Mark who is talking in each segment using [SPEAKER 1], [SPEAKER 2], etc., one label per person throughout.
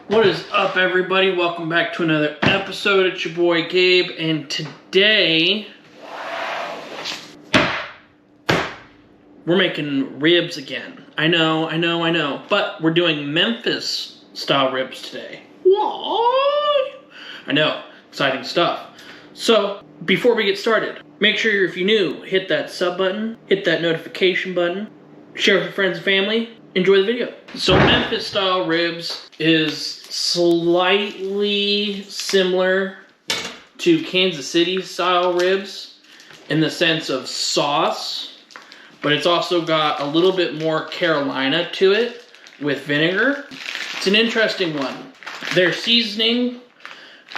[SPEAKER 1] What is up, everybody? Welcome back to another episode. It's your boy Gabe, and today we're making ribs again. I know, but we're doing Memphis style ribs today. Why? I know, exciting stuff. So, before we get started, make sure if you're new, hit that sub button, hit that notification button, share with your friends and family. Enjoy the video. So Memphis style ribs is slightly similar to Kansas City style ribs in the sense of sauce, but it's also got a little bit more Carolina to it with vinegar. It's an interesting one. Their seasoning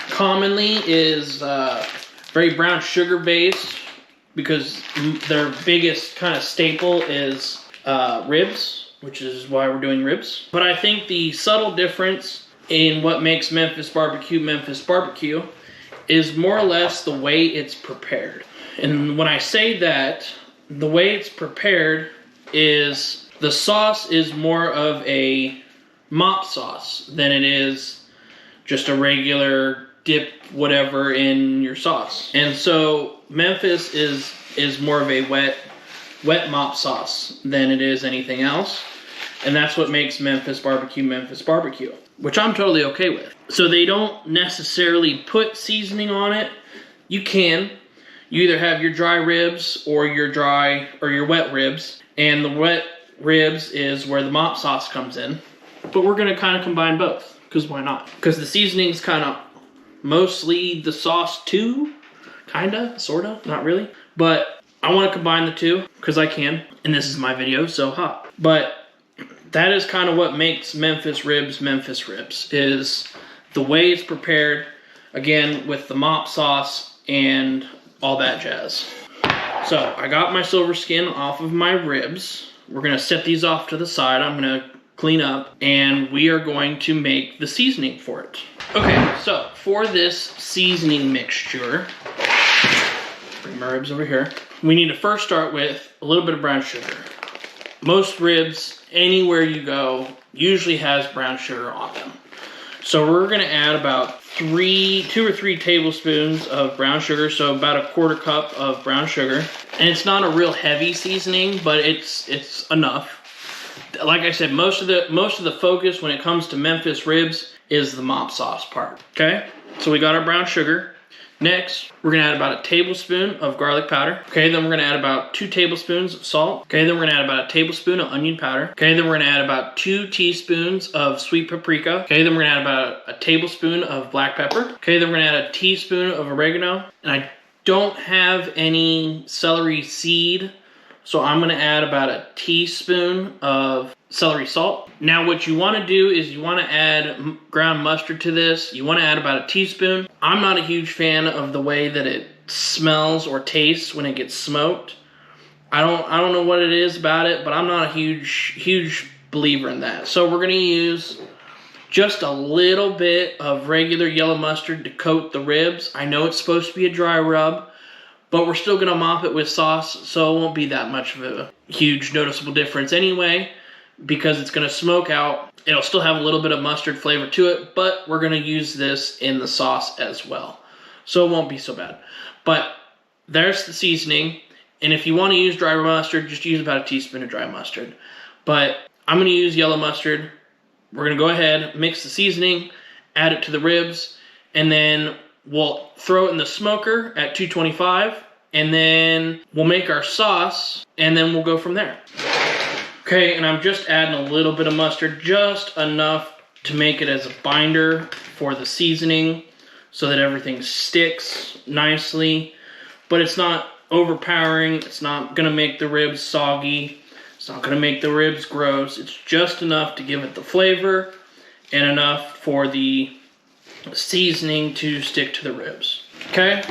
[SPEAKER 1] commonly is very brown sugar based because their biggest kind of staple is ribs, which is why we're doing ribs. But I think the subtle difference in what makes Memphis barbecue is more or less the way it's prepared. And when I say that, the way it's prepared is the sauce is more of a mop sauce than it is just a regular dip whatever in your sauce. And so Memphis is more of a wet mop sauce than it is anything else. And that's what makes Memphis barbecue, which I'm totally okay with. So they don't necessarily put seasoning on it. You can. You either have your dry ribs or your wet ribs. And the wet ribs is where the mop sauce comes in. But we're gonna kind of combine both, because why not? Because the seasoning's kind of mostly the sauce too. Kinda, sorta, not really. But I want to combine the two, because I can. And this is my video, so ha. But that is kind of what makes Memphis ribs, is the way it's prepared, again, with the mop sauce and all that jazz. So, I got my silver skin off of my ribs. We're going to set these off to the side. I'm going to clean up, and we are going to make the seasoning for it. Okay, so, for this seasoning mixture, bring my ribs over here. We need to first start with a little bit of brown sugar. Most ribs, anywhere you go, usually has brown sugar on them. So we're gonna add about 2 or 3 tablespoons of brown sugar, so about a 1/4 cup of brown sugar. And it's not a real heavy seasoning, but it's enough. Like I said, most of the focus when it comes to Memphis ribs is the mop sauce part. Okay, so we got our brown sugar. Next, we're gonna add about a tablespoon of garlic powder. Okay, then we're gonna add about 2 tablespoons of salt. Okay, then we're gonna add about a tablespoon of onion powder. Okay, then we're gonna add about 2 teaspoons of sweet paprika. Okay, then we're gonna add about a tablespoon of black pepper. Okay, then we're gonna add a teaspoon of oregano. And I don't have any celery seed, so I'm gonna add about a teaspoon of celery salt. Now what you wanna do is you wanna add ground mustard to this. You wanna add about a teaspoon. I'm not a huge fan of the way that it smells or tastes when it gets smoked. I don't know what it is about it, but I'm not a huge believer in that. So we're gonna use just a little bit of regular yellow mustard to coat the ribs. I know it's supposed to be a dry rub, but we're still gonna mop it with sauce, so it won't be that much of a huge noticeable difference anyway, because it's gonna smoke out. It'll still have a little bit of mustard flavor to it, but we're gonna use this in the sauce as well. So it won't be so bad. But there's the seasoning, and if you wanna use dry mustard, just use about a teaspoon of dry mustard. But I'm gonna use yellow mustard. We're gonna go ahead, mix the seasoning, add it to the ribs, and then we'll throw it in the smoker at 225, and then we'll make our sauce, and then we'll go from there. Okay, and I'm just adding a little bit of mustard, just enough to make it as a binder for the seasoning so that everything sticks nicely, but it's not overpowering. It's not gonna make the ribs soggy. It's not gonna make the ribs gross. It's just enough to give it the flavor and enough for the seasoning to stick to the ribs. Okay,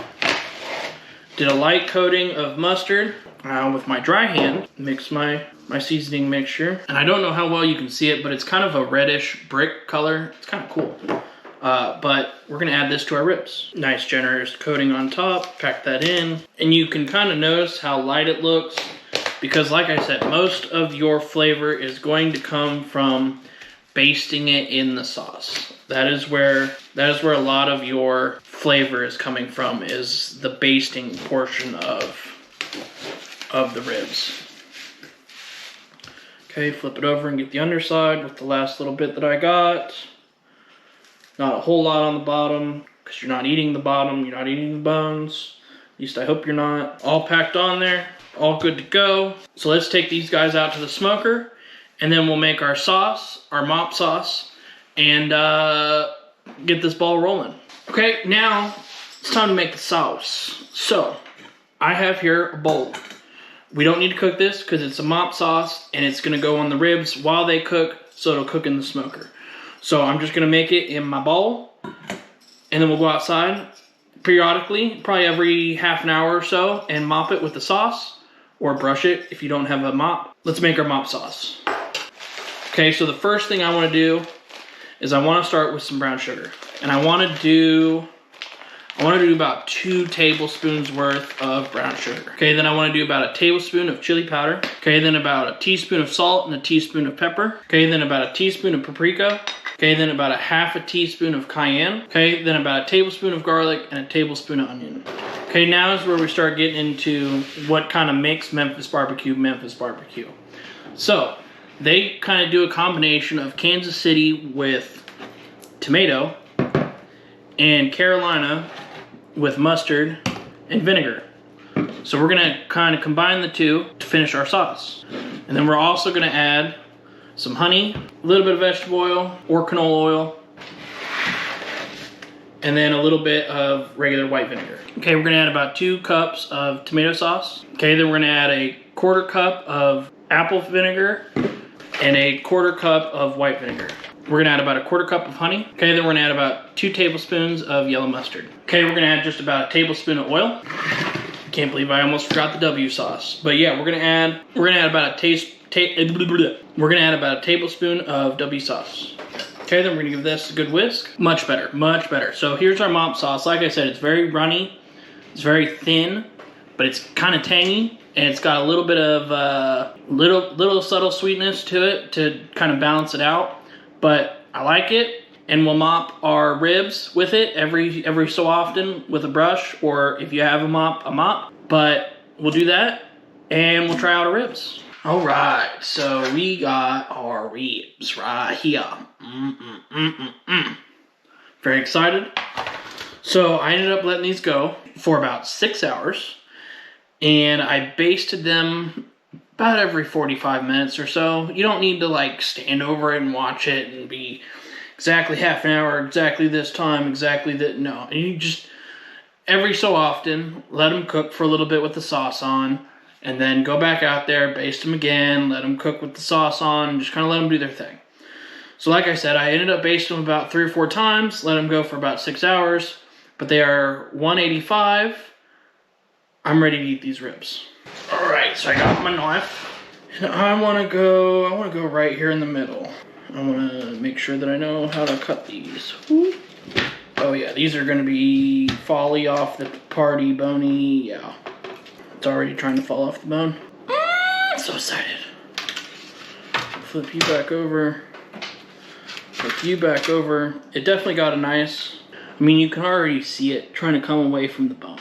[SPEAKER 1] did a light coating of mustard with my dry hand. Mix my seasoning mixture, and I don't know how well you can see it, but it's kind of a reddish brick color. It's kind of cool. But we're gonna add this to our ribs. Nice generous coating on top, pack that in, and you can kind of notice how light it looks, because like I said, most of your flavor is going to come from basting it in the sauce. That is where a lot of your flavor is coming from, is the basting portion of the ribs. Okay, flip it over and get the underside with the last little bit that I got. Not a whole lot on the bottom, because you're not eating the bottom, you're not eating the bones. At least I hope you're not. All packed on there, all good to go. So let's take these guys out to the smoker, and then we'll make our sauce, our mop sauce, and get this ball rolling. Okay, now it's time to make the sauce. So, I have here a bowl. We don't need to cook this because it's a mop sauce and it's gonna go on the ribs while they cook, so it'll cook in the smoker. So I'm just gonna make it in my bowl, and then we'll go outside periodically, probably every half an hour or so, and mop it with the sauce, or brush it if you don't have a mop. Let's make our mop sauce. Okay, so the first thing I wanna do is I wanna start with some brown sugar. And I wanna do about 2 tablespoons worth of brown sugar. Okay, then I wanna do about a tablespoon of chili powder. Okay, then about a teaspoon of salt and a teaspoon of pepper. Okay, then about a teaspoon of paprika. Okay, then about a half a teaspoon of cayenne. Okay, then about a tablespoon of garlic and a tablespoon of onion. Okay, now is where we start getting into what kind of makes Memphis barbecue Memphis barbecue. So, they kind of do a combination of Kansas City with tomato and Carolina with mustard and vinegar. So we're gonna kind of combine the two to finish our sauce. And then we're also gonna add some honey, a little bit of vegetable oil or canola oil, and then a little bit of regular white vinegar. Okay, we're gonna add about 2 cups of tomato sauce. Okay, then we're gonna add a 1/4 cup of apple vinegar and a 1/4 cup of white vinegar. We're gonna add about a 1/4 cup of honey. Okay, then we're gonna add about 2 tablespoons of yellow mustard. Okay, we're gonna add just about a tablespoon of oil. Can't believe I almost forgot the W sauce. But yeah, we're gonna add about a tablespoon of W sauce. Okay, then we're gonna give this a good whisk. Much better, much better. So here's our mop sauce. Like I said, it's very runny, it's very thin, but it's kind of tangy. And it's got a little bit of little subtle sweetness to it to kind of balance it out. But I like it, and we'll mop our ribs with it every so often with a brush, or if you have a mop. But we'll do that, and we'll try out our ribs. All right, so we got our ribs right here. Very excited. So I ended up letting these go for about 6 hours. And I basted them about every 45 minutes or so. You don't need to like stand over it and watch it and be exactly half an hour, exactly this time, exactly that. No, you just every so often let them cook for a little bit with the sauce on, and then go back out there, baste them again, let them cook with the sauce on, just kind of let them do their thing. So like I said, I ended up basting them about 3 or 4 times, let them go for about 6 hours, but they are 185. I'm ready to eat these ribs. All right, so I got my knife, and I want to go right here in the middle. I want to make sure that I know how to cut these. Woo. Oh yeah, these are going to be folly off the party, bony. Yeah, it's already trying to fall off the bone. So excited. Flip you back over. Flip you back over. It definitely got a nice. I mean, you can already see it trying to come away from the bone.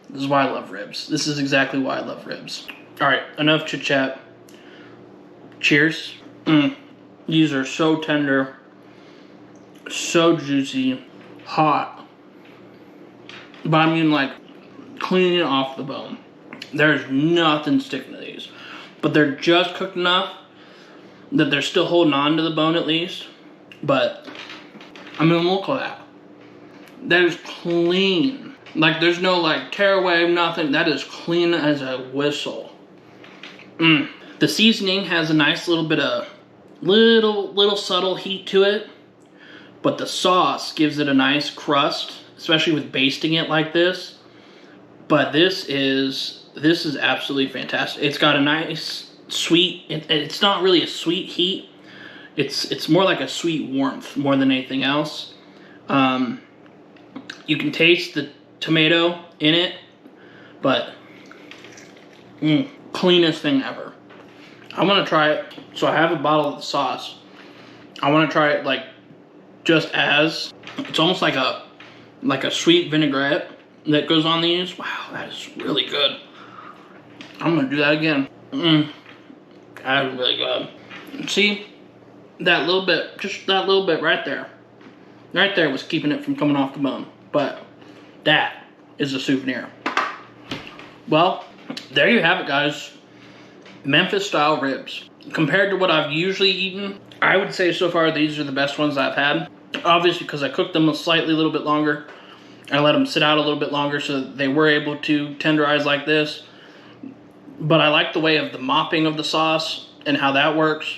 [SPEAKER 1] This is why I love ribs. This is exactly why I love ribs. All right, enough chit chat. Cheers. These are so tender, so juicy, hot. But I mean like cleaning it off the bone. There's nothing sticking to these. But they're just cooked enough that they're still holding on to the bone at least. But, I mean, look at that. That is clean. Like, there's no, like, tear away, nothing. That is clean as a whistle. The seasoning has a nice little bit of, little subtle heat to it. But the sauce gives it a nice crust, especially with basting it like this. But this is absolutely fantastic. It's got a nice sweet, it's not really a sweet heat. It's more like a sweet warmth more than anything else. You can taste the tomato in it, but cleanest thing ever. I'm gonna try it. So I have a bottle of the sauce, I want to try it like just as. It's almost like a sweet vinaigrette that goes on these. Wow, that is really good. I'm gonna do that again. That is really good. See, that little bit, just that little bit right there. Right there was keeping it from coming off the bone. But that is a souvenir. Well, there you have it, guys. Memphis style ribs. Compared to what I've usually eaten, I would say so far these are the best ones I've had. Obviously, because I cooked them a little bit longer. I let them sit out a little bit longer so that they were able to tenderize like this. But I like the way of the mopping of the sauce and how that works.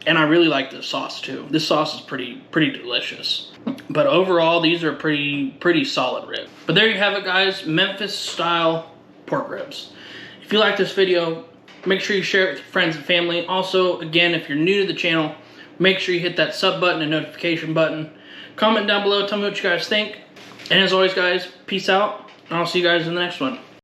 [SPEAKER 1] And I really like this sauce too. This sauce is pretty delicious. But overall, these are pretty solid ribs. But there you have it, guys. Memphis style pork ribs. If you like this video, make sure you share it with your friends and family. Also, again, if you're new to the channel, make sure you hit that sub button and notification button. Comment down below, tell me what you guys think. And as always, guys, peace out, and I'll see you guys in the next one.